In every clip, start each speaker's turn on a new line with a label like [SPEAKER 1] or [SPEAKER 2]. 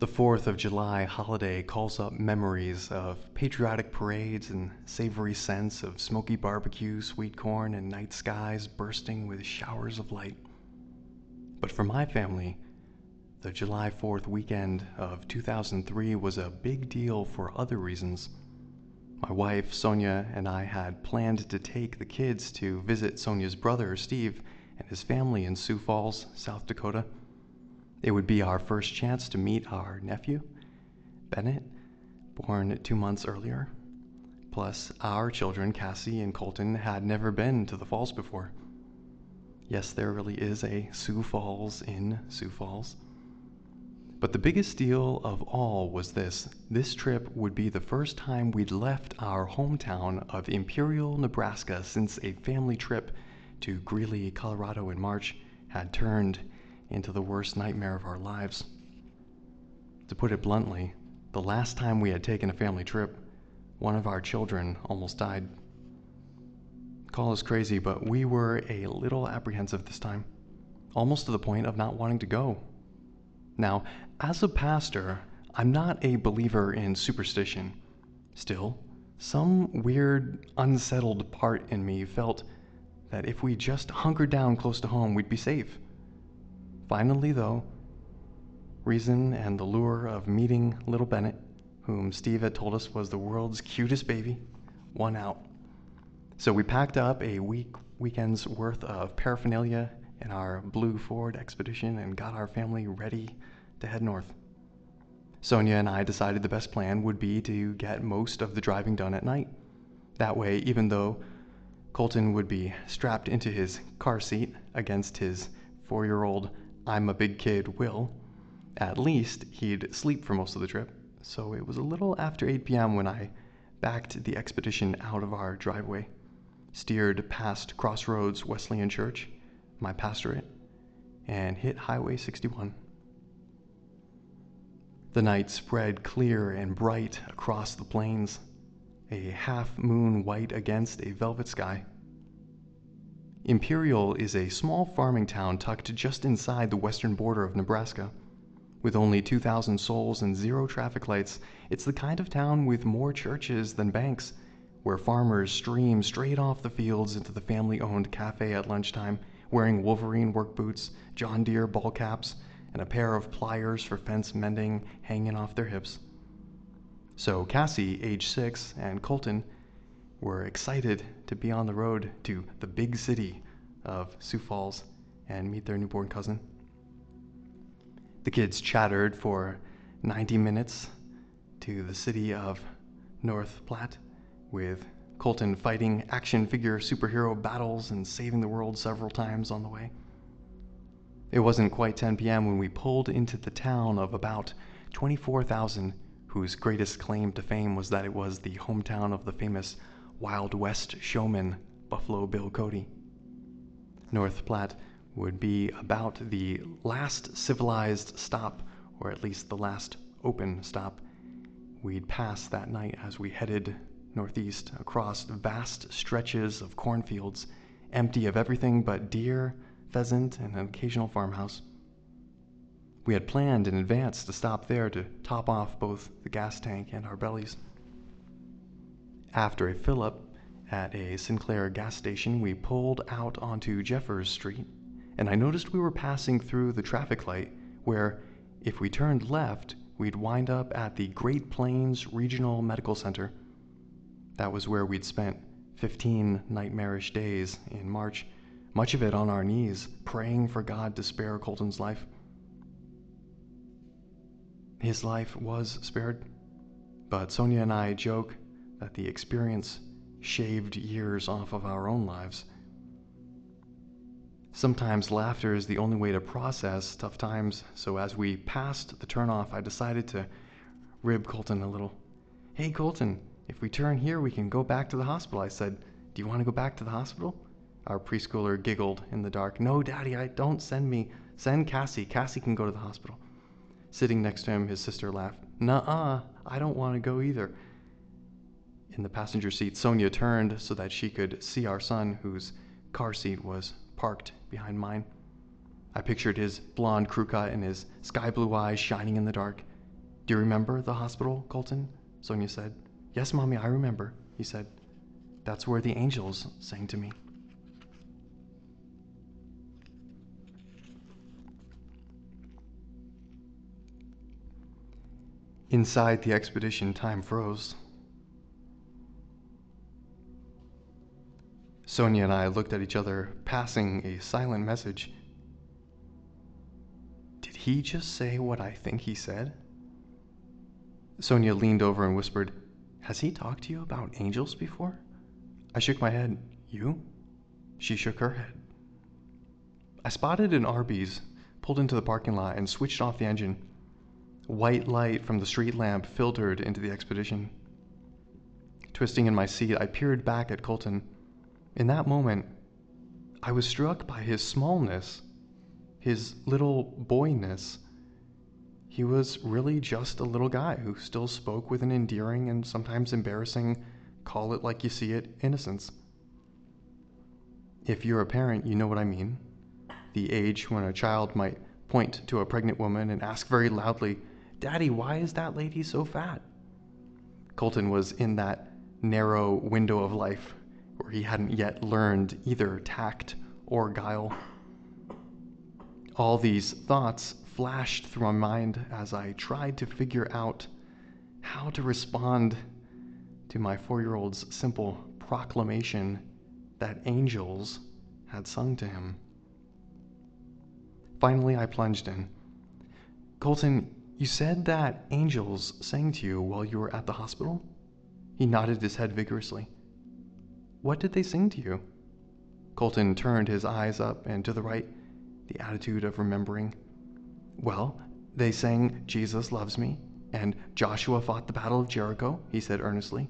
[SPEAKER 1] The 4th of July holiday calls up memories of patriotic parades and savory scents of smoky barbecue, sweet corn, and night skies bursting with showers of light. But for my family, the July 4th weekend of 2003 was a big deal for other reasons. My wife, Sonia, and I had planned to take the kids to visit Sonia's brother, Steve, and his family in Sioux Falls, South Dakota. It would be our first chance to meet our nephew, Bennett, born 2 months earlier. Plus, our children, Cassie and Colton, had never been to the falls before. Yes, there really is a Sioux Falls in Sioux Falls. But the biggest deal of all was this. This trip would be the first time we'd left our hometown of Imperial, Nebraska since a family trip to Greeley, Colorado in March had turned into the worst nightmare of our lives. To put it bluntly, the last time we had taken a family trip, one of our children almost died. Call us crazy, but we were a little apprehensive this time, almost to the point of not wanting to go. Now, as a pastor, I'm not a believer in superstition. Still, some weird, unsettled part in me felt that if we just hunkered down close to home, we'd be safe. Finally, though, reason and the lure of meeting little Bennett, whom Steve had told us was the world's cutest baby, won out. So we packed up a weekend's worth of paraphernalia in our blue Ford Expedition and got our family ready to head north. Sonia and I decided the best plan would be to get most of the driving done at night. That way, even though Colton would be strapped into his car seat against his 4-year-old I'm a big kid will, at least he'd sleep for most of the trip. So it was a little after 8 p.m. when I backed the expedition out of our driveway, steered past Crossroads Wesleyan Church, my pastorate, and hit Highway 61. The night spread clear and bright across the plains, a half-moon white against a velvet sky. Imperial is a small farming town tucked just inside the western border of Nebraska. With only 2,000 souls and 0 traffic lights, it's the kind of town with more churches than banks, where farmers stream straight off the fields into the family-owned cafe at lunchtime, wearing Wolverine work boots, John Deere ball caps, and a pair of pliers for fence mending hanging off their hips. So Cassie, age 6, and Colton were excited to be on the road to the big city of Sioux Falls and meet their newborn cousin. The kids chattered for 90 minutes to the city of North Platte, with Colton fighting action figure superhero battles and saving the world several times on the way. It wasn't quite 10 p.m. when we pulled into the town of about 24,000, whose greatest claim to fame was that it was the hometown of the famous Wild West showman, Buffalo Bill Cody. North Platte would be about the last civilized stop, or at least the last open stop, we'd pass that night as we headed northeast across vast stretches of cornfields, empty of everything but deer, pheasant, and an occasional farmhouse. We had planned in advance to stop there to top off both the gas tank and our bellies. After a fill-up at a Sinclair gas station, we pulled out onto Jeffers Street, and I noticed we were passing through the traffic light where, if we turned left, we'd wind up at the Great Plains Regional Medical Center. That was where we'd spent 15 nightmarish days in March, much of it on our knees, praying for God to spare Colton's life. His life was spared, but Sonia and I joke that the experience shaved years off of our own lives. Sometimes laughter is the only way to process tough times, so as we passed the turnoff, I decided to rib Colton a little. "Hey Colton, if we turn here we can go back to the hospital," I said. "Do you want to go back to the hospital?" Our preschooler giggled in the dark. "No, Daddy, don't send me. Send Cassie. Cassie can go to the hospital." Sitting next to him, his sister laughed. "Nuh-uh, I don't want to go either." In the passenger seat, Sonia turned so that she could see our son, whose car seat was parked behind mine. I pictured his blonde crew cut and his sky blue eyes shining in the dark, Do you remember the hospital, Colton? Sonia said. Yes, Mommy, I remember, he said. That's where the angels sang to me. Inside the expedition, time froze. Sonia and I looked at each other, passing a silent message. Did he just say what I think he said? Sonia leaned over and whispered, Has he talked to you about angels before? I shook my head. You? She shook her head. I spotted an Arby's, pulled into the parking lot, and switched off the engine. White light from the street lamp filtered into the expedition. Twisting in my seat, I peered back at Colton. In that moment, I was struck by his smallness, his little boyness. He was really just a little guy who still spoke with an endearing and sometimes embarrassing, call it like you see it, innocence. If you're a parent, you know what I mean. The age when a child might point to a pregnant woman and ask very loudly, Daddy, why is that lady so fat? Colton was in that narrow window of life where he hadn't yet learned either tact or guile. All these thoughts flashed through my mind as I tried to figure out how to respond to my 4-year-old's simple proclamation that angels had sung to him. Finally, I plunged in. Colton, you said that angels sang to you while you were at the hospital? He nodded his head vigorously. What did they sing to you? Colton turned his eyes up and to the right, the attitude of remembering. Well, they sang Jesus Loves Me, and Joshua fought the Battle of Jericho, he said earnestly.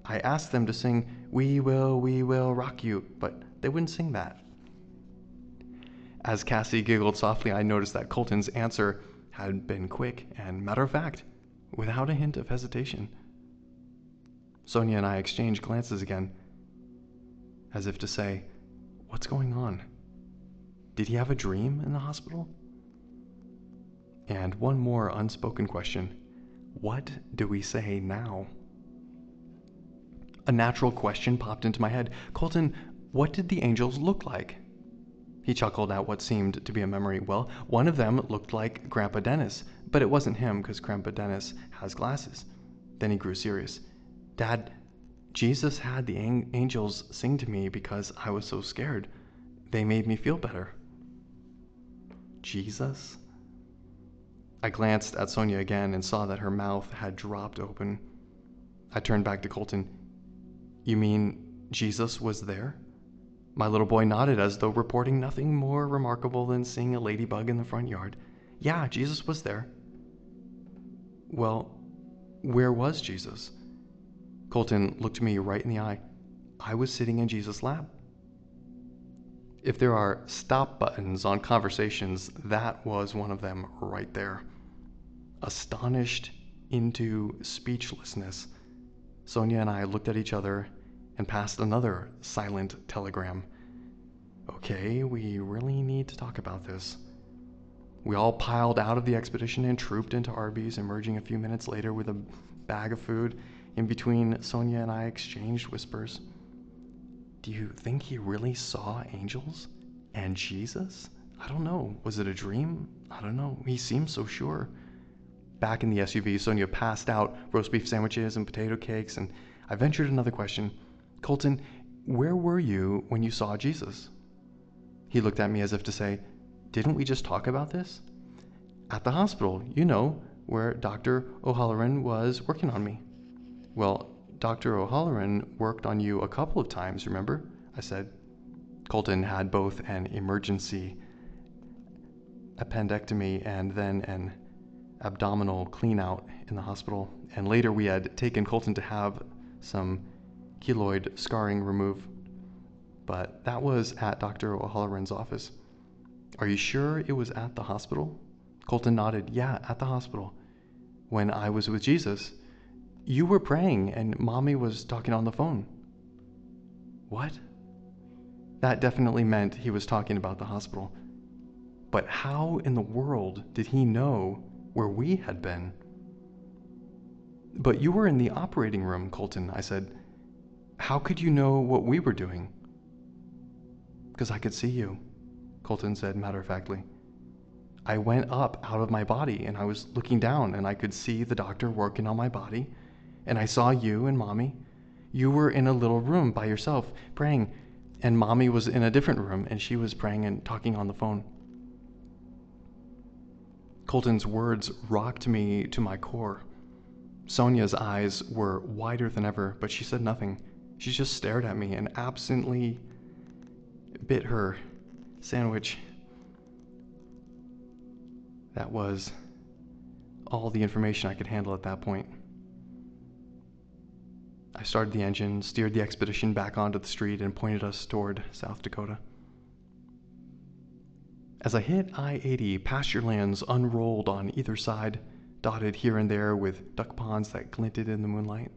[SPEAKER 1] I asked them to sing We Will Rock You, but they wouldn't sing that. As Cassie giggled softly, I noticed that Colton's answer had been quick and matter of fact, without a hint of hesitation. Sonia and I exchanged glances again, as if to say, what's going on? Did he have a dream in the hospital? And one more unspoken question. What do we say now? A natural question popped into my head. Colton, what did the angels look like? He chuckled at what seemed to be a memory. Well, one of them looked like Grandpa Dennis, but it wasn't him because Grandpa Dennis has glasses. Then he grew serious. Dad, Jesus had the angels sing to me because I was so scared. They made me feel better. Jesus? I glanced at Sonia again and saw that her mouth had dropped open. I turned back to Colton. You mean Jesus was there? My little boy nodded as though reporting nothing more remarkable than seeing a ladybug in the front yard. Yeah, Jesus was there. Well, where was Jesus? Colton looked me right in the eye. I was sitting in Jesus' lap. If there are stop buttons on conversations, that was one of them right there. Astonished into speechlessness, Sonia and I looked at each other and passed another silent telegram. Okay, we really need to talk about this. We all piled out of the expedition and trooped into Arby's, emerging a few minutes later with a bag of food. In between, Sonia and I exchanged whispers. Do you think he really saw angels? And Jesus? I don't know. Was it a dream? I don't know. He seemed so sure. Back in the SUV, Sonia passed out roast beef sandwiches and potato cakes, and I ventured another question. Colton, where were you when you saw Jesus? He looked at me as if to say, didn't we just talk about this? At the hospital, you know, where Dr. O'Halloran was working on me. Well, Dr. O'Halloran worked on you a couple of times, remember? I said. Colton had both an emergency appendectomy and then an abdominal clean-out in the hospital, and later we had taken Colton to have some keloid scarring removed, but that was at Dr. O'Halloran's office. Are you sure it was at the hospital? Colton nodded. Yeah, at the hospital. When I was with Jesus, you were praying and Mommy was talking on the phone. What? That definitely meant he was talking about the hospital. But how in the world did he know where we had been? But you were in the operating room, Colton, I said. How could you know what we were doing? Because I could see you, Colton said matter-of-factly. I went up out of my body and I was looking down and I could see the doctor working on my body, and I saw you and Mommy. You were in a little room by yourself praying, and Mommy was in a different room and she was praying and talking on the phone. Colton's words rocked me to my core. Sonia's eyes were wider than ever, but she said nothing. She just stared at me and absently bit her sandwich. That was all the information I could handle at that point. I started the engine, steered the expedition back onto the street, and pointed us toward South Dakota. As I hit I-80, pasture lands unrolled on either side, dotted here and there with duck ponds that glinted in the moonlight.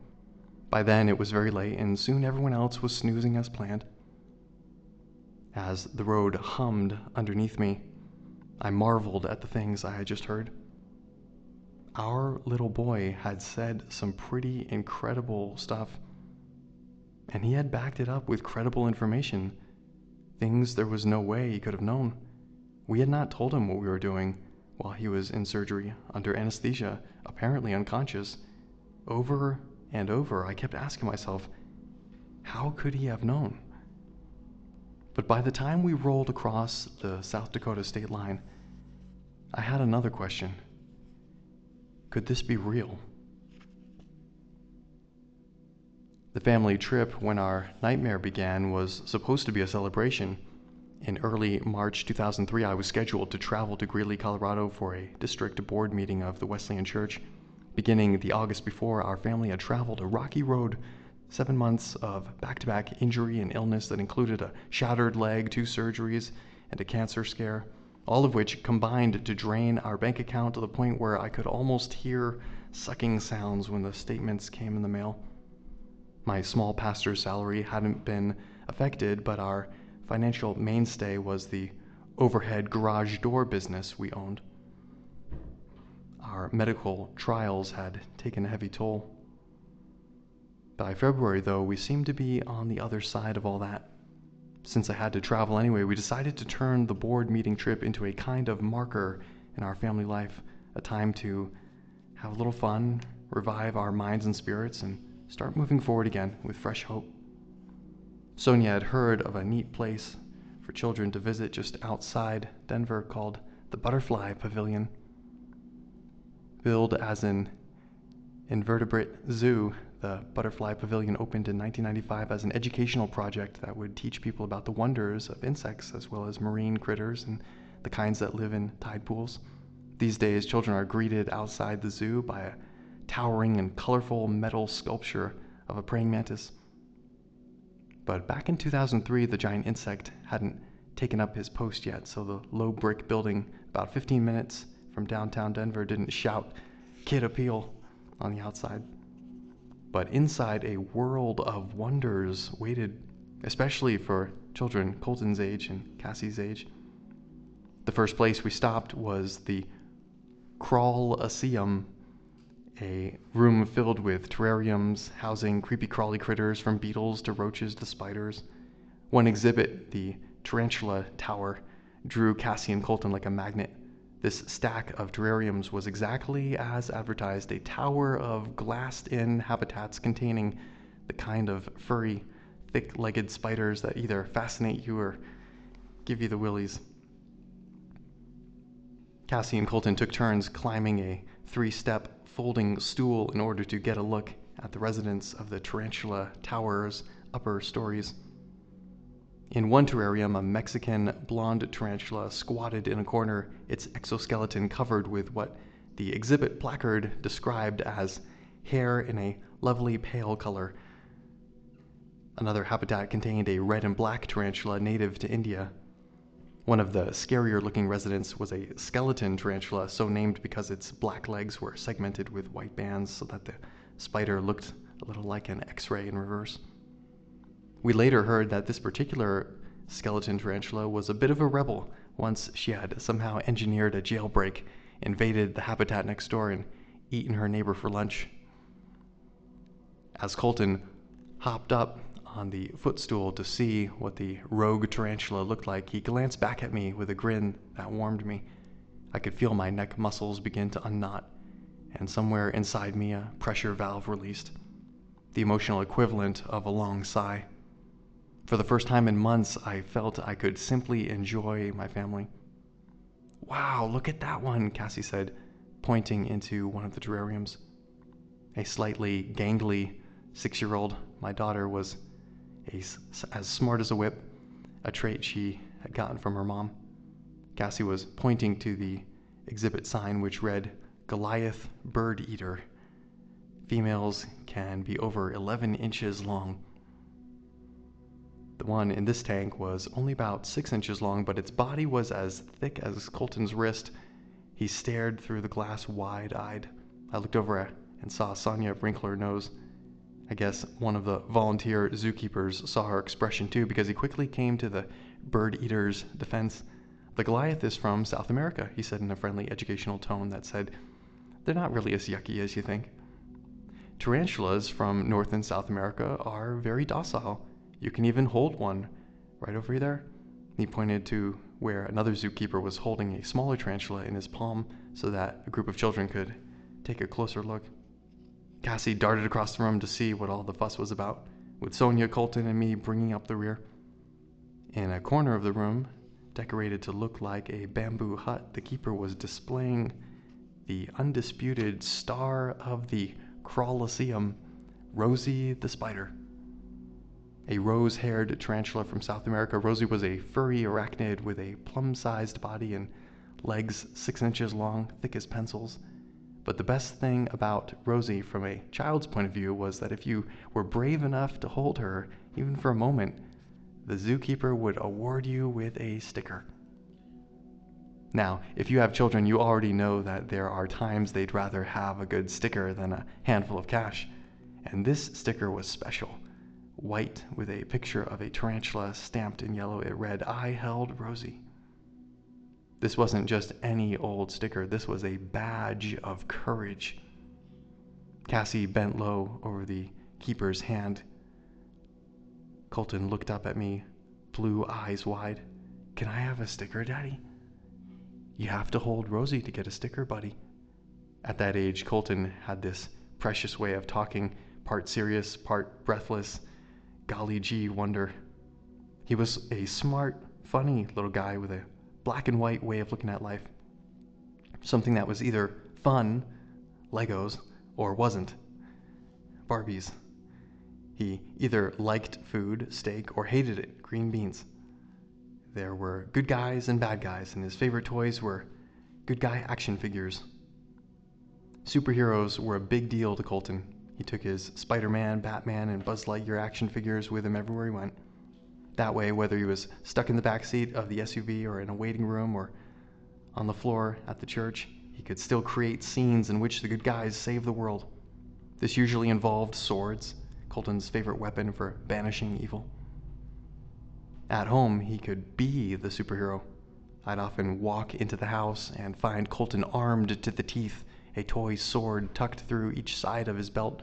[SPEAKER 1] By then it was very late, and soon everyone else was snoozing as planned. As the road hummed underneath me, I marveled at the things I had just heard. Our little boy had said some pretty incredible stuff, and he had backed it up with credible information, things there was no way he could have known. We had not told him what we were doing while he was in surgery, under anesthesia, apparently unconscious. Over and over, I kept asking myself, how could he have known? But by the time we rolled across the South Dakota state line, I had another question. Could this be real? The family trip, when our nightmare began, was supposed to be a celebration. In early March 2003, I was scheduled to travel to Greeley, Colorado for a district board meeting of the Wesleyan Church. Beginning the August before, our family had traveled a rocky road, 7 months of back-to-back injury and illness that included a shattered leg, 2 surgeries, and a cancer scare, all of which combined to drain our bank account to the point where I could almost hear sucking sounds when the statements came in the mail. My small pastor's salary hadn't been affected, but our financial mainstay was the overhead garage door business we owned. Our medical trials had taken a heavy toll. By February, though, we seemed to be on the other side of all that. Since I had to travel anyway, we decided to turn the board meeting trip into a kind of marker in our family life, a time to have a little fun, revive our minds and spirits, and start moving forward again with fresh hope. Sonia had heard of a neat place for children to visit just outside Denver called the Butterfly Pavilion. Billed as an invertebrate zoo, the Butterfly Pavilion opened in 1995 as an educational project that would teach people about the wonders of insects as well as marine critters and the kinds that live in tide pools. These days, children are greeted outside the zoo by a towering and colorful metal sculpture of a praying mantis. But back in 2003, the giant insect hadn't taken up his post yet, so the low brick building about 15 minutes from downtown Denver didn't shout "Kid Appeal" on the outside. But inside, a world of wonders waited, especially for children Colton's age and Cassie's age. The first place we stopped was the Crawlaceum, a room filled with terrariums housing creepy crawly critters from beetles to roaches to spiders. One exhibit, the Tarantula Tower, drew Cassie and Colton like a magnet. This stack of terrariums was exactly as advertised, a tower of glassed-in habitats containing the kind of furry, thick-legged spiders that either fascinate you or give you the willies. Cassie and Colton took turns climbing a 3-step folding stool in order to get a look at the residents of the Tarantula Tower's upper stories. In one terrarium, a Mexican blonde tarantula squatted in a corner, its exoskeleton covered with what the exhibit placard described as hair in a lovely pale color. Another habitat contained a red and black tarantula native to India. One of the scarier-looking residents was a skeleton tarantula, so named because its black legs were segmented with white bands so that the spider looked a little like an X-ray in reverse. We later heard that this particular skeleton tarantula was a bit of a rebel once she had somehow engineered a jailbreak, invaded the habitat next door, and eaten her neighbor for lunch. As Colton hopped up on the footstool to see what the rogue tarantula looked like, he glanced back at me with a grin that warmed me. I could feel my neck muscles begin to unknot, and somewhere inside me a pressure valve released, the emotional equivalent of a long sigh. For the first time in months, I felt I could simply enjoy my family. "Wow, look at that one," Cassie said, pointing into one of the terrariums. A slightly gangly 6-year-old, my daughter was as smart as a whip, a trait she had gotten from her mom. Cassie was pointing to the exhibit sign which read, "Goliath Bird Eater. Females can be over 11 inches long." The one in this tank was only about 6 inches long, but its body was as thick as Colton's wrist. He stared through the glass wide-eyed. I looked over and saw Sonia wrinkle her nose. I guess one of the volunteer zookeepers saw her expression too, because he quickly came to the bird eater's defense. "The Goliath is from South America," he said in a friendly educational tone that said, "They're not really as yucky as you think. Tarantulas from North and South America are very docile. You can even hold one right over there." He pointed to where another zookeeper was holding a smaller tarantula in his palm so that a group of children could take a closer look. Cassie darted across the room to see what all the fuss was about, with Sonia, Colton, and me bringing up the rear. In a corner of the room, decorated to look like a bamboo hut, the keeper was displaying the undisputed star of the Crawlyceum, Rosie the spider. A rose-haired tarantula from South America, Rosie was a furry arachnid with a plum-sized body and legs 6 inches long, thick as pencils. But the best thing about Rosie from a child's point of view was that if you were brave enough to hold her, even for a moment, the zookeeper would award you with a sticker. Now, if you have children, you already know that there are times they'd rather have a good sticker than a handful of cash. And this sticker was special. White with a picture of a tarantula stamped in yellow. It read, "I held Rosie." This wasn't just any old sticker. This was a badge of courage. Cassie bent low over the keeper's hand. Colton looked up at me, blue eyes wide. "Can I have a sticker, Daddy?" "You have to hold Rosie to get a sticker, buddy." At that age, Colton had this precious way of talking, part serious, part breathless. Golly gee wonder. He was a smart, funny little guy with a black and white way of looking at life. Something that was either fun, Legos, or wasn't, Barbies. He either liked food, steak, or hated it, green beans. There were good guys and bad guys, and his favorite toys were good guy action figures. Superheroes were a big deal to Colton. He took his Spider-Man, Batman, and Buzz Lightyear action figures with him everywhere he went. That way, whether he was stuck in the backseat of the SUV or in a waiting room or on the floor at the church, he could still create scenes in which the good guys saved the world. This usually involved swords, Colton's favorite weapon for banishing evil. At home, he could be the superhero. I'd often walk into the house and find Colton armed to the teeth, a toy sword tucked through each side of his belt,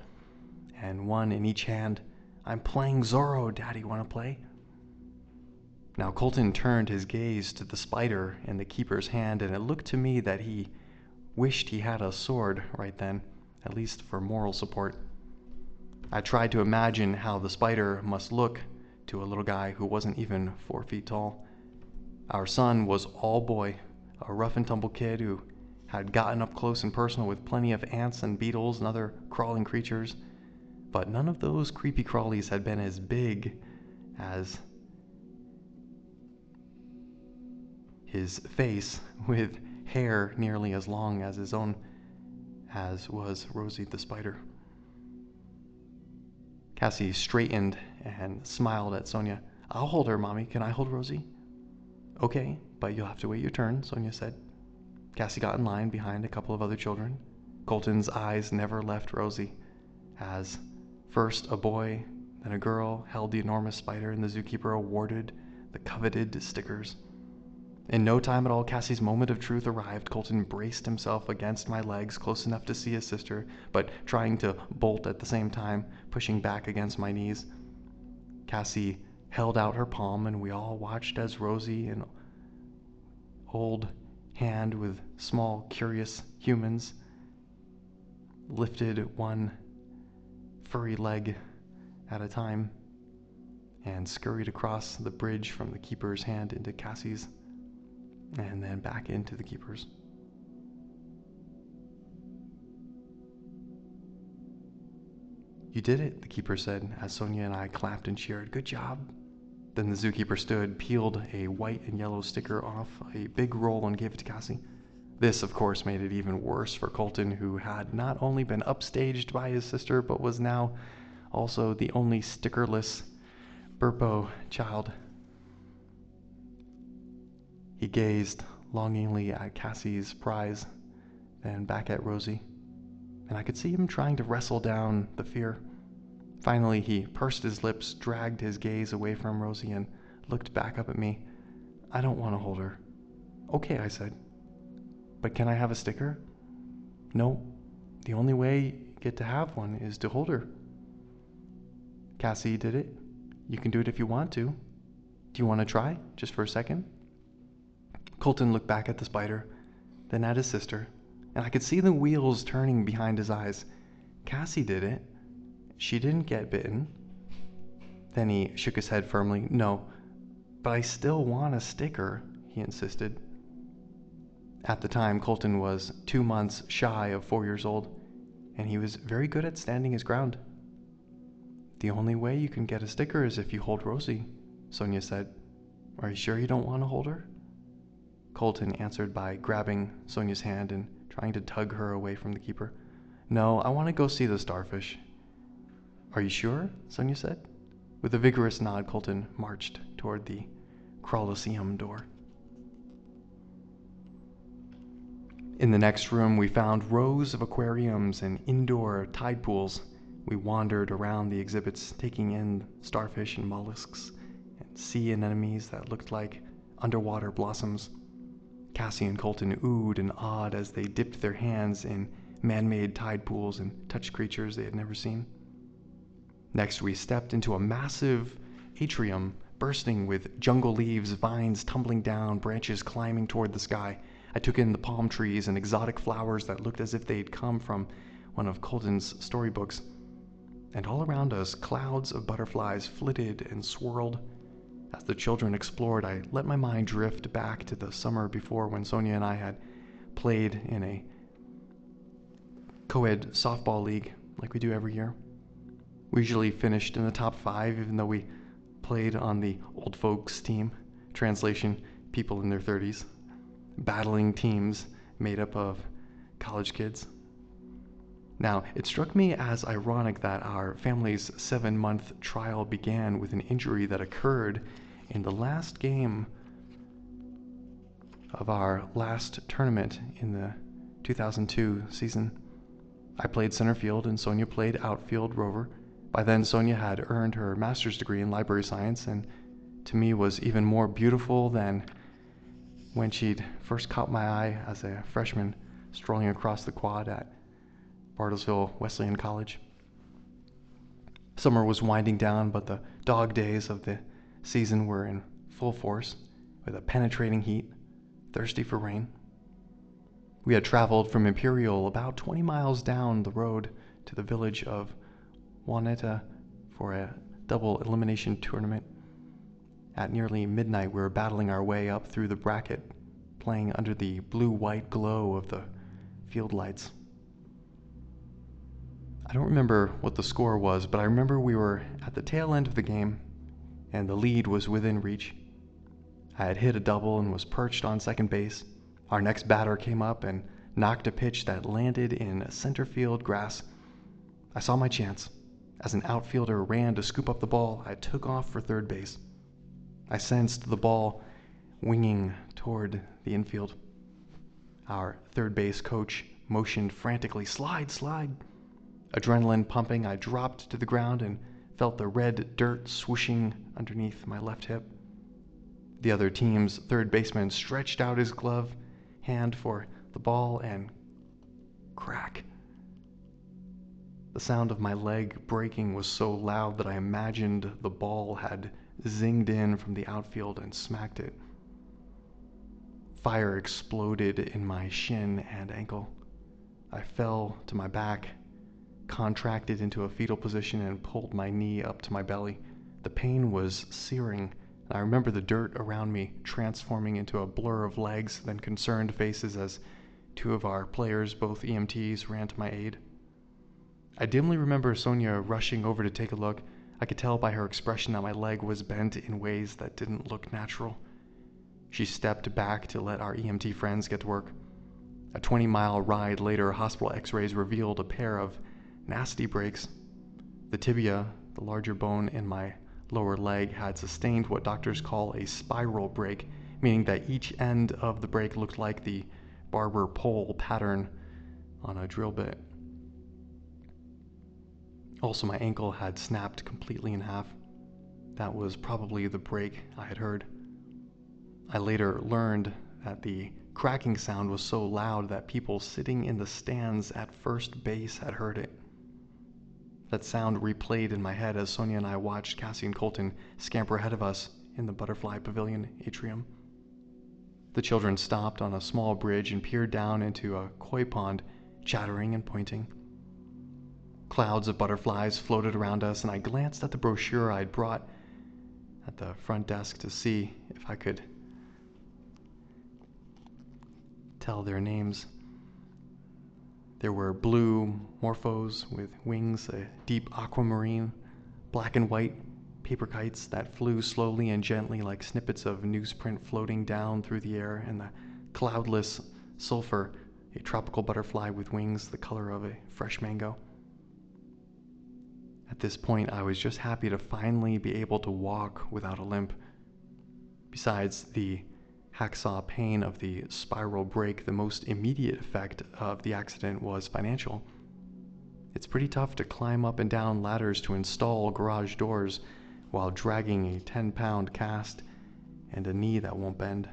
[SPEAKER 1] and one in each hand. "I'm playing Zorro, Daddy, wanna play?" Now Colton turned his gaze to the spider in the keeper's hand, and it looked to me that he wished he had a sword right then, at least for moral support. I tried to imagine how the spider must look to a little guy who wasn't even 4 feet tall. Our son was all boy, a rough and tumble kid who had gotten up close and personal with plenty of ants and beetles and other crawling creatures, but none of those creepy crawlies had been as big as his face, with hair nearly as long as his own, as was Rosie the spider. Cassie straightened and smiled at Sonia. "I'll hold her, Mommy. Can I hold Rosie?" "Okay, but you'll have to wait your turn," Sonia said. Cassie got in line behind a couple of other children. Colton's eyes never left Rosie, as first a boy, then a girl held the enormous spider, and the zookeeper awarded the coveted stickers. In no time at all, Cassie's moment of truth arrived. Colton braced himself against my legs, close enough to see his sister, but trying to bolt at the same time, pushing back against my knees. Cassie held out her palm, and we all watched as Rosie, an old hand with small, curious humans, lifted one furry leg at a time and scurried across the bridge from the keeper's hand into Cassie's, and then back into the keeper's. "You did it," the keeper said, as Sonia and I clapped and cheered. "Good job." Then the zookeeper stood, peeled a white and yellow sticker off a big roll and gave it to Cassie. This, of course, made it even worse for Colton, who had not only been upstaged by his sister, but was now also the only stickerless Burpo child. He gazed longingly at Cassie's prize, then back at Rosie, and I could see him trying to wrestle down the fear. Finally, he pursed his lips, dragged his gaze away from Rosie, and looked back up at me. "I don't want to hold her." "Okay," I said. "But can I have a sticker?" "No. The only way you get to have one is to hold her." "Cassie did it. You can do it if you want to. Do you want to try, just for a second?" Colton looked back at the spider, then at his sister, and I could see the wheels turning behind his eyes. "Cassie did it. She didn't get bitten." Then he shook his head firmly. "No, but I still want a sticker," he insisted. At the time, Colton was 2 months shy of 4 years old, and he was very good at standing his ground. "The only way you can get a sticker is if you hold Rosie," Sonia said. "Are you sure you don't want to hold her?" Colton answered by grabbing Sonia's hand and trying to tug her away from the keeper. "No, I want to go see the starfish." "Are you sure?" Sonia said. With a vigorous nod, Colton marched toward the Coliseum door. In the next room, we found rows of aquariums and indoor tide pools. We wandered around the exhibits, taking in starfish and mollusks and sea anemones that looked like underwater blossoms. Cassie and Colton oohed and awed as they dipped their hands in man-made tide pools and touched creatures they had never seen. Next, we stepped into a massive atrium bursting with jungle leaves, vines tumbling down, branches climbing toward the sky. I took in the palm trees and exotic flowers that looked as if they'd come from one of Colton's storybooks. And all around us, clouds of butterflies flitted and swirled. As the children explored, I let my mind drift back to the summer before, when Sonia and I had played in a co-ed softball league like we do every year. We usually finished in the top 5, even though we played on the old folks team, translation, people in their 30s, battling teams made up of college kids. Now, it struck me as ironic that our family's 7-month trial began with an injury that occurred in the last game of our last tournament in the 2002 season. I played center field and Sonia played outfield rover. By then, Sonia had earned her master's degree in library science, and to me was even more beautiful than when she'd first caught my eye as a freshman strolling across the quad at Bartlesville Wesleyan College. Summer was winding down, but the dog days of the season were in full force, with a penetrating heat, thirsty for rain. We had traveled from Imperial about 20 miles down the road to the village of Juaneta for a double elimination tournament. At nearly midnight, we were battling our way up through the bracket, playing under the blue-white glow of the field lights. I don't remember what the score was, but I remember we were at the tail end of the game, and the lead was within reach. I had hit a double and was perched on second base. Our next batter came up and knocked a pitch that landed in center field grass. I saw my chance. As an outfielder ran to scoop up the ball, I took off for third base. I sensed the ball winging toward the infield. Our third base coach motioned frantically, "Slide, slide." Adrenaline pumping, I dropped to the ground and felt the red dirt swooshing underneath my left hip. The other team's third baseman stretched out his glove hand for the ball, and crack. The sound of my leg breaking was so loud that I imagined the ball had zinged in from the outfield and smacked it. Fire exploded in my shin and ankle. I fell to my back, contracted into a fetal position, and pulled my knee up to my belly. The pain was searing, and I remember the dirt around me transforming into a blur of legs, then concerned faces as two of our players, both EMTs, ran to my aid. I dimly remember Sonia rushing over to take a look. I could tell by her expression that my leg was bent in ways that didn't look natural. She stepped back to let our EMT friends get to work. A 20-mile ride later, hospital x-rays revealed a pair of nasty breaks. The tibia, the larger bone in my lower leg, had sustained what doctors call a spiral break, meaning that each end of the break looked like the barber pole pattern on a drill bit. Also, my ankle had snapped completely in half. That was probably the break I had heard. I later learned that the cracking sound was so loud that people sitting in the stands at first base had heard it. That sound replayed in my head as Sonia and I watched Cassie and Colton scamper ahead of us in the Butterfly Pavilion atrium. The children stopped on a small bridge and peered down into a koi pond, chattering and pointing. Clouds of butterflies floated around us, and I glanced at the brochure I'd brought at the front desk to see if I could tell their names. There were blue morphos with wings, a deep aquamarine, black and white paper kites that flew slowly and gently like snippets of newsprint floating down through the air, and the cloudless sulfur, a tropical butterfly with wings the color of a fresh mango. At this point, I was just happy to finally be able to walk without a limp. Besides the hacksaw pain of the spiral break, the most immediate effect of the accident was financial. It's pretty tough to climb up and down ladders to install garage doors while dragging a 10-pound cast and a knee that won't bend.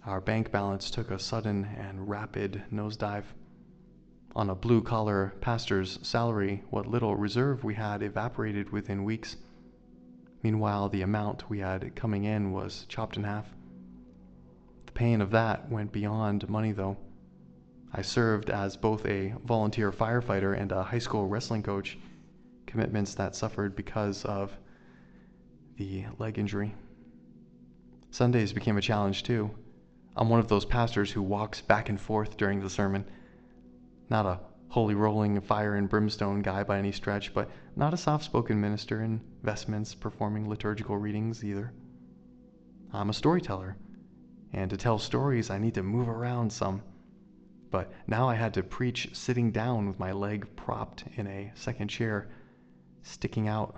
[SPEAKER 1] Our bank balance took a sudden and rapid nosedive. On a blue-collar pastor's salary, what little reserve we had evaporated within weeks. Meanwhile, the amount we had coming in was chopped in half. The pain of that went beyond money, though. I served as both a volunteer firefighter and a high school wrestling coach, commitments that suffered because of the leg injury. Sundays became a challenge, too. I'm one of those pastors who walks back and forth during the sermon. Not a holy rolling fire and brimstone guy by any stretch, but not a soft-spoken minister in vestments performing liturgical readings either. I'm a storyteller, and to tell stories I need to move around some. But now I had to preach sitting down with my leg propped in a second chair, sticking out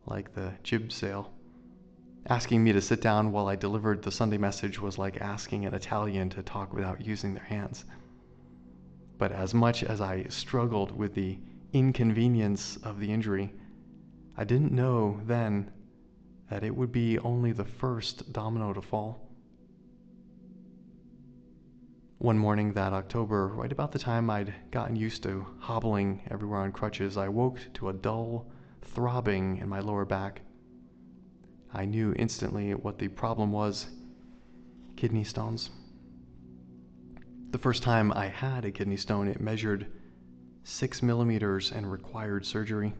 [SPEAKER 1] like the jib sail. Asking me to sit down while I delivered the Sunday message was like asking an Italian to talk without using their hands. But as much as I struggled with the inconvenience of the injury, I didn't know then that it would be only the first domino to fall. One morning that October, right about the time I'd gotten used to hobbling everywhere on crutches, I woke to a dull throbbing in my lower back. I knew instantly what the problem was: kidney stones. The first time I had a kidney stone, it measured 6 millimeters and required surgery.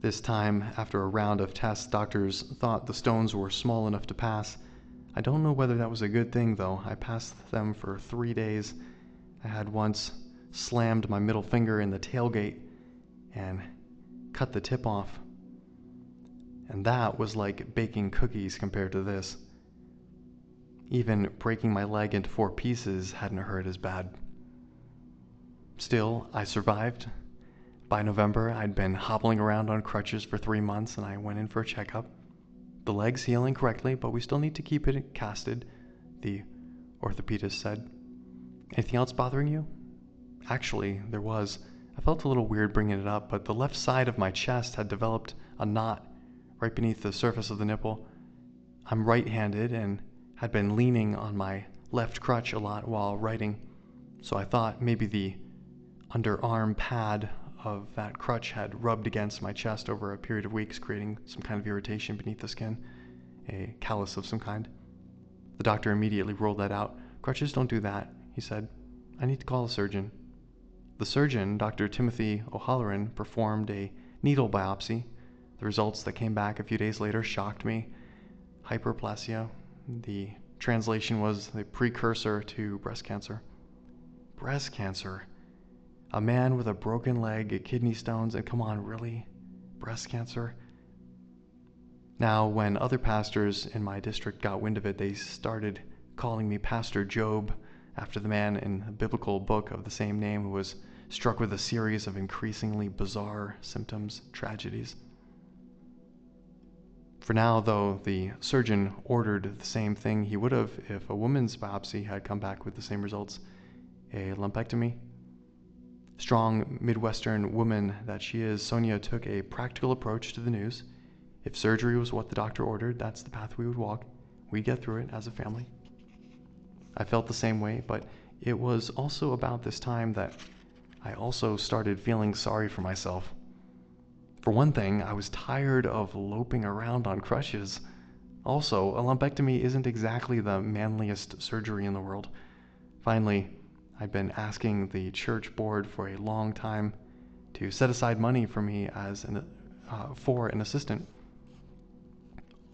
[SPEAKER 1] This time, after a round of tests, doctors thought the stones were small enough to pass. I don't know whether that was a good thing, though. I passed them for 3 days. I had once slammed my middle finger in the tailgate and cut the tip off. And that was like baking cookies compared to this. Even breaking my leg into 4 pieces hadn't hurt as bad. Still, I survived. By November, I'd been hobbling around on crutches for 3 months, and I went in for a checkup. The leg's healing correctly, but we still need to keep it casted, the orthopedist said. Anything else bothering you? Actually, there was. I felt a little weird bringing it up, but the left side of my chest had developed a knot right beneath the surface of the nipple. I'm right-handed and had been leaning on my left crutch a lot while writing, so I thought maybe the underarm pad of that crutch had rubbed against my chest over a period of weeks, creating some kind of irritation beneath the skin, a callus of some kind. The doctor immediately ruled that out. Crutches don't do that, he said. I need to call a surgeon. The surgeon, Dr. Timothy O'Halloran, performed a needle biopsy. The results that came back a few days later shocked me. Hyperplasia. The translation was the precursor to breast cancer. Breast cancer. A man with a broken leg, kidney stones, and come on, really? Breast cancer? Now, when other pastors in my district got wind of it, they started calling me Pastor Job, after the man in a biblical book of the same name who was struck with a series of increasingly bizarre symptoms, tragedies. For now, though, the surgeon ordered the same thing he would have if a woman's biopsy had come back with the same results, a lumpectomy. Strong Midwestern woman that she is, Sonia took a practical approach to the news. If surgery was what the doctor ordered, that's the path we would walk. We'd get through it as a family. I felt the same way, but it was also about this time that I also started feeling sorry for myself. For one thing, I was tired of loping around on crutches. Also, a lumpectomy isn't exactly the manliest surgery in the world. Finally, I'd been asking the church board for a long time to set aside money for me for an assistant.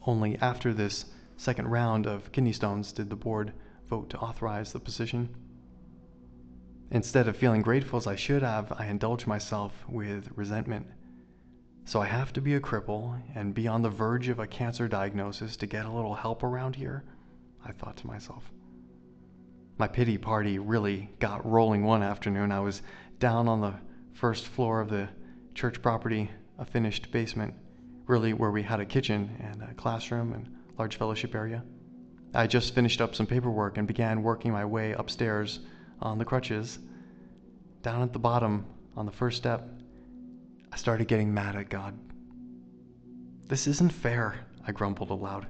[SPEAKER 1] Only after this second round of kidney stones did the board vote to authorize the position. Instead of feeling grateful as I should have, I indulged myself with resentment. So I have to be a cripple and be on the verge of a cancer diagnosis to get a little help around here? I thought to myself. My pity party really got rolling one afternoon. I was down on the first floor of the church property, a finished basement, really where we had a kitchen and a classroom and large fellowship area. I just finished up some paperwork and began working my way upstairs on the crutches. Down at the bottom, on the first step, I started getting mad at God. This isn't fair, I grumbled aloud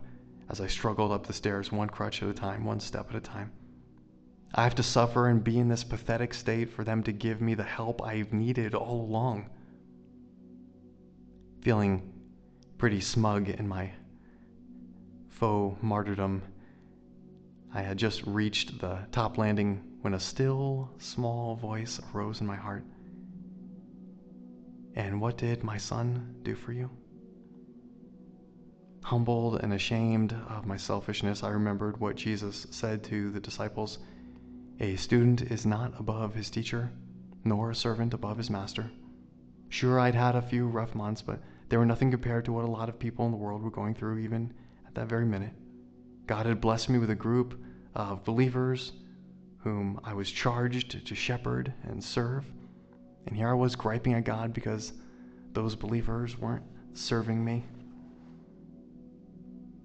[SPEAKER 1] as I struggled up the stairs one crutch at a time, one step at a time. I have to suffer and be in this pathetic state for them to give me the help I've needed all along. Feeling pretty smug in my faux martyrdom, I had just reached the top landing when a still, small voice arose in my heart. And what did my son do for you? Humbled and ashamed of my selfishness, I remembered what Jesus said to the disciples. A student is not above his teacher, nor a servant above his master. Sure, I'd had a few rough months, but they were nothing compared to what a lot of people in the world were going through even at that very minute. God had blessed me with a group of believers whom I was charged to shepherd and serve, and here I was griping at God because those believers weren't serving me.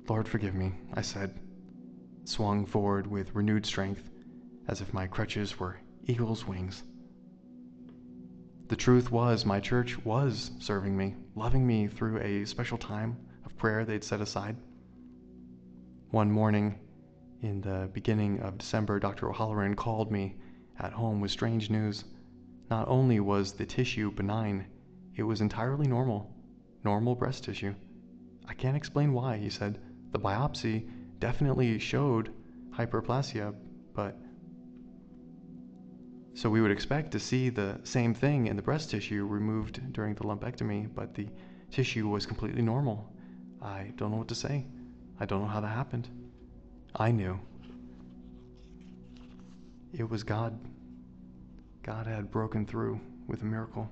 [SPEAKER 1] Lord, forgive me, I said, swung forward with renewed strength, as if my crutches were eagle's wings. The truth was, my church was serving me, loving me through a special time of prayer they'd set aside. One morning, in the beginning of December, Dr. O'Halloran called me at home with strange news. Not only was the tissue benign, it was entirely normal breast tissue. I can't explain why, he said. The biopsy definitely showed hyperplasia, but so we would expect to see the same thing in the breast tissue removed during the lumpectomy, but the tissue was completely normal. I don't know what to say. I don't know how that happened. I knew. It was God. God had broken through with a miracle.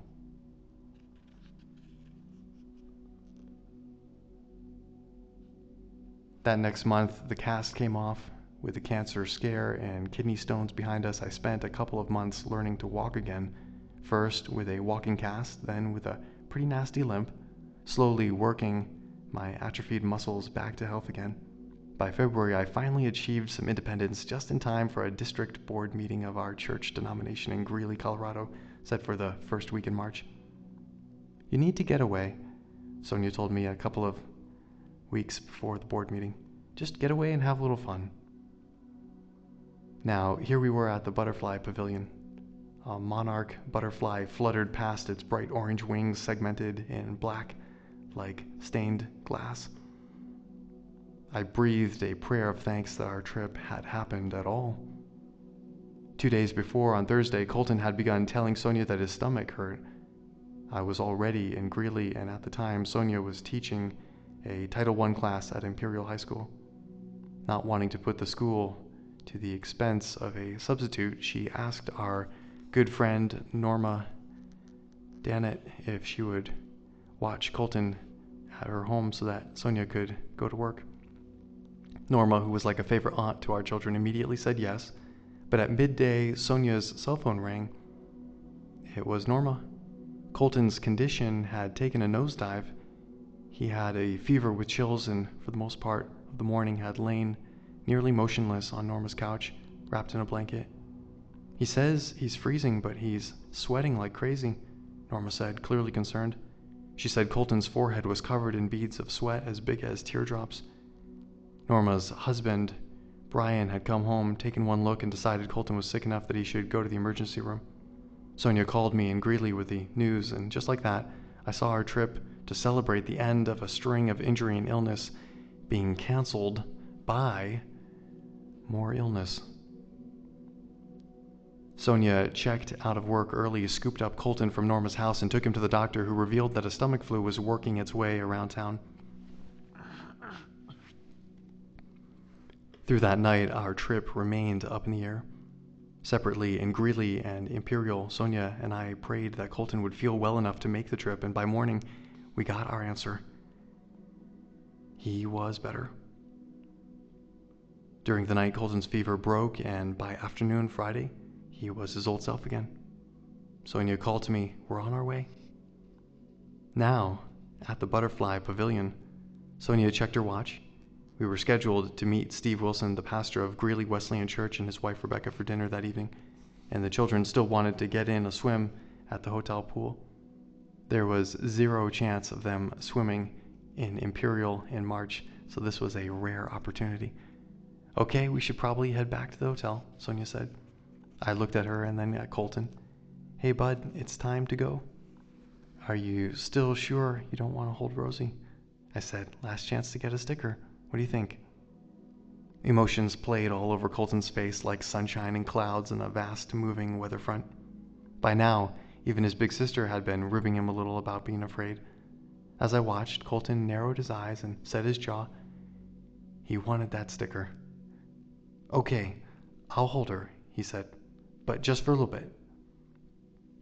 [SPEAKER 1] That next month, the cast came off. With the cancer scare and kidney stones behind us, I spent a couple of months learning to walk again. First with a walking cast, then with a pretty nasty limp, slowly working my atrophied muscles back to health again. By February, I finally achieved some independence just in time for a district board meeting of our church denomination in Greeley, Colorado, set for the first week in March. You need to get away, Sonia told me a couple of weeks before the board meeting. Just get away and have a little fun. Now, here we were at the butterfly pavilion. A monarch butterfly fluttered past, its bright orange wings segmented in black like stained glass. I breathed a prayer of thanks that our trip had happened at all. 2 days before, on Thursday, Colton had begun telling Sonia that his stomach hurt. I was already in Greeley, and at the time, Sonia was teaching a Title I class at Imperial High School. Not wanting to put the school to the expense of a substitute, she asked our good friend Norma Dannett if she would watch Colton at her home so that Sonia could go to work. Norma, who was like a favorite aunt to our children, immediately said yes, but at midday, Sonia's cell phone rang. It was Norma. Colton's condition had taken a nosedive. He had a fever with chills and, for the most part of the morning, had lain nearly motionless on Norma's couch, wrapped in a blanket. He says he's freezing, but he's sweating like crazy, Norma said, clearly concerned. She said Colton's forehead was covered in beads of sweat as big as teardrops. Norma's husband, Brian, had come home, taken one look, and decided Colton was sick enough that he should go to the emergency room. Sonia called me in Greeley with the news, and just like that, I saw our trip to celebrate the end of a string of injury and illness being canceled by more illness. Sonia checked out of work early, scooped up Colton from Norma's house, and took him to the doctor, who revealed that a stomach flu was working its way around town. Through that night, our trip remained up in the air. Separately, in Greeley and Imperial, Sonia and I prayed that Colton would feel well enough to make the trip, and by morning, we got our answer. He was better. During the night, Colton's fever broke, and by afternoon Friday, he was his old self again. Sonia called to me, "We're on our way." Now, at the Butterfly Pavilion, Sonia checked her watch. We were scheduled to meet Steve Wilson, the pastor of Greeley Wesleyan Church, and his wife Rebecca for dinner that evening, and the children still wanted to get in a swim at the hotel pool. There was zero chance of them swimming in Imperial in March, so this was a rare opportunity. "Okay, we should probably head back to the hotel," Sonia said. I looked at her and then at Colton. "Hey, bud, it's time to go." "Are you still sure you don't want to hold Rosie?" I said. "Last chance to get a sticker. What do you think?" Emotions played all over Colton's face like sunshine and clouds in a vast moving weather front. By now, even his big sister had been ribbing him a little about being afraid. As I watched, Colton narrowed his eyes and set his jaw. He wanted that sticker. "Okay, I'll hold her," he said, "but just for a little bit."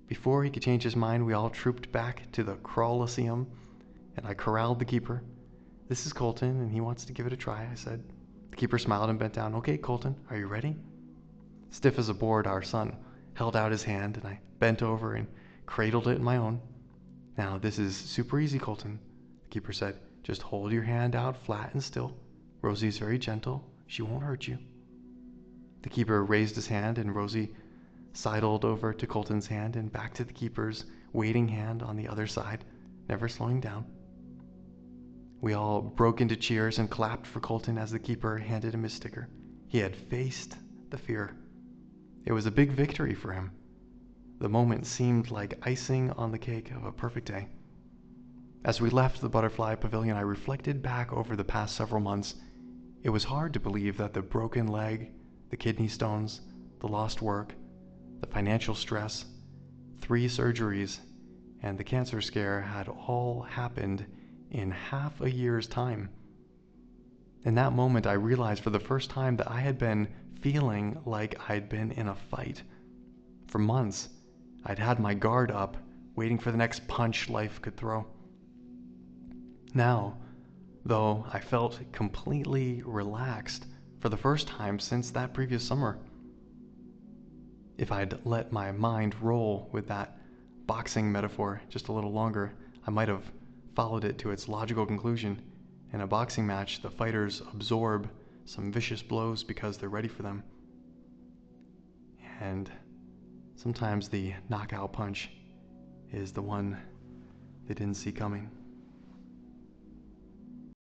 [SPEAKER 1] Before he could change his mind, we all trooped back to the Crawlyceum, and I corralled the keeper. "This is Colton, and he wants to give it a try," I said. The keeper smiled and bent down. "Okay, Colton, are you ready?" Stiff as a board, our son held out his hand, and I bent over and cradled it in my own. "Now, this is super easy, Colton," the keeper said. "Just hold your hand out flat and still. Rosie's very gentle. She won't hurt you." The keeper raised his hand, and Rosie sidled over to Colton's hand and back to the keeper's waiting hand on the other side, never slowing down. We all broke into cheers and clapped for Colton as the keeper handed him his sticker. He had faced the fear. It was a big victory for him. The moment seemed like icing on the cake of a perfect day. As we left the Butterfly Pavilion, I reflected back over the past several months. It was hard to believe that the broken leg, the kidney stones, the lost work, the financial stress, 3 surgeries, and the cancer scare had all happened in half a year's time. In that moment, I realized for the first time that I had been feeling like I'd been in a fight. For months, I'd had my guard up, waiting for the next punch life could throw. Now, though, I felt completely relaxed for the first time since that previous summer. If I'd let my mind roll with that boxing metaphor just a little longer, I might have followed it to its logical conclusion. In a boxing match, the fighters absorb some vicious blows because they're ready for them. And sometimes the knockout punch is the one they didn't see coming.